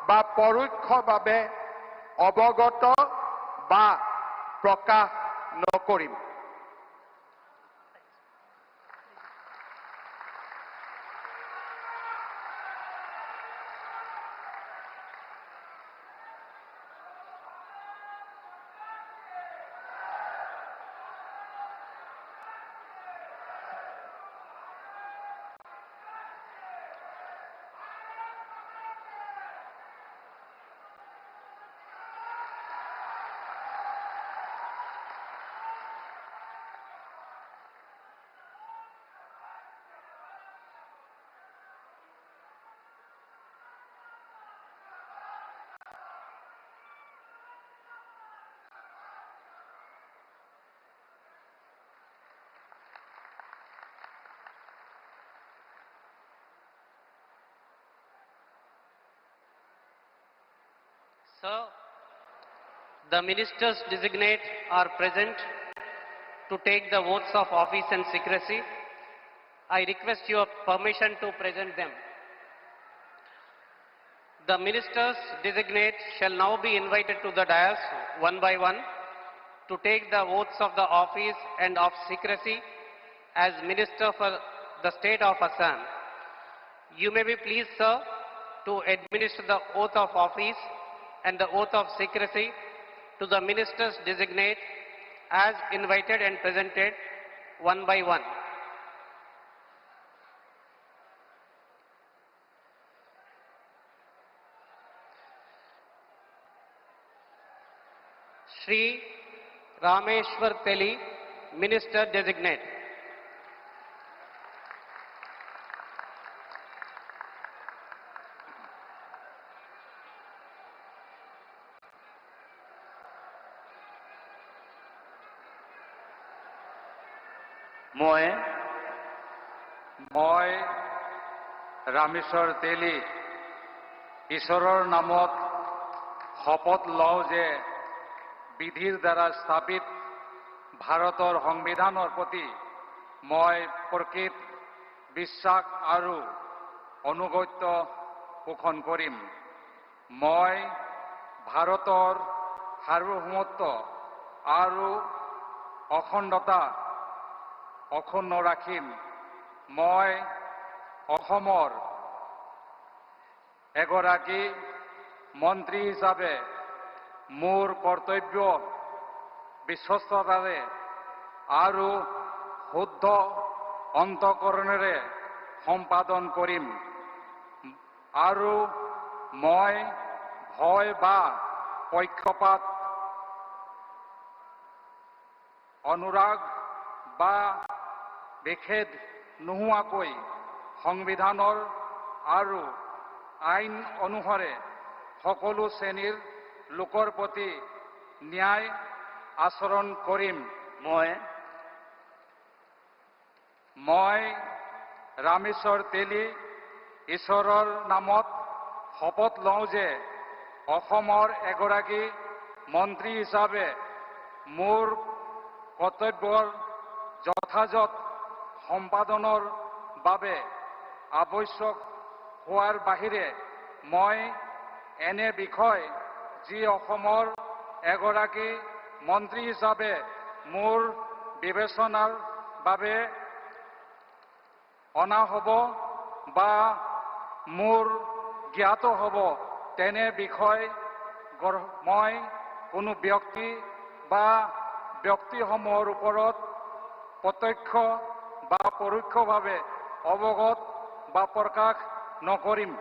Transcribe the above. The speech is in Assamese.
বা পৰোক্ষভাৱে অৱগত বা প্ৰকাশ নকৰিম। Sir, the ministers designate are present to take the oaths of office and secrecy. I request your permission to present them. The ministers designate shall now be invited to the dais one by one to take the oaths of the office and of secrecy as Minister for the state of Assam. You may be pleased, sir, to administer the oath of office and the oath of secrecy to the ministers designate as invited and presented one by one. Shri Rameshwar Teli, Minister Designate. মই ৰামেশ্বৰ তেলী ঈশ্বৰৰ নামত শপত লওঁ যে বিধিৰ দ্বাৰা স্থাপিত ভাৰতৰ সংবিধানৰ প্ৰতি মই প্ৰকৃত বিশ্বাস আৰু অনুগত্য পোষণ কৰিম। মই ভাৰতৰ সাৰ্বভৌমত্ব আৰু অখণ্ডতা অক্ষুণ্ণ ৰাখিম। মই অসমৰ এগৰাকী মন্ত্ৰী হিচাপে মোৰ কৰ্তব্য বিশ্বস্ততাৰে আৰু শুদ্ধ অন্তঃকৰণেৰে সম্পাদন কৰিম আৰু মই ভয় বা পক্ষপাত অনুৰাগ বা বিখেদ নোহোৱাকৈ সংবিধানৰ আৰু আইন অনুসাৰে সকলো শ্ৰেণীৰ লোকৰ প্ৰতি ন্যায় আচৰণ কৰিম। মই ৰামেশ্বৰ তেলী ঈশ্বৰৰ নামত শপত লওঁ যে অসমৰ এগৰাকী মন্ত্ৰী হিচাপে মোৰ কৰ্তব্যৰ যথাযথ সম্পাদনৰ বাবে আৱশ্যক হোৱাৰ বাহিৰে মই এনে বিষয় যি অসমৰ এগৰাকী মন্ত্ৰী হিচাপে মোৰ বিবেচনাৰ বাবে অনা হ'ব বা মোৰ জ্ঞাত হ'ব তেনে বিষয় মই কোনো ব্যক্তি বা ব্যক্তিসমূহৰ ওপৰত প্ৰত্যক্ষ বা পৰোক্ষভাৱে অৱগত বা প্ৰকাশ নকৰিম।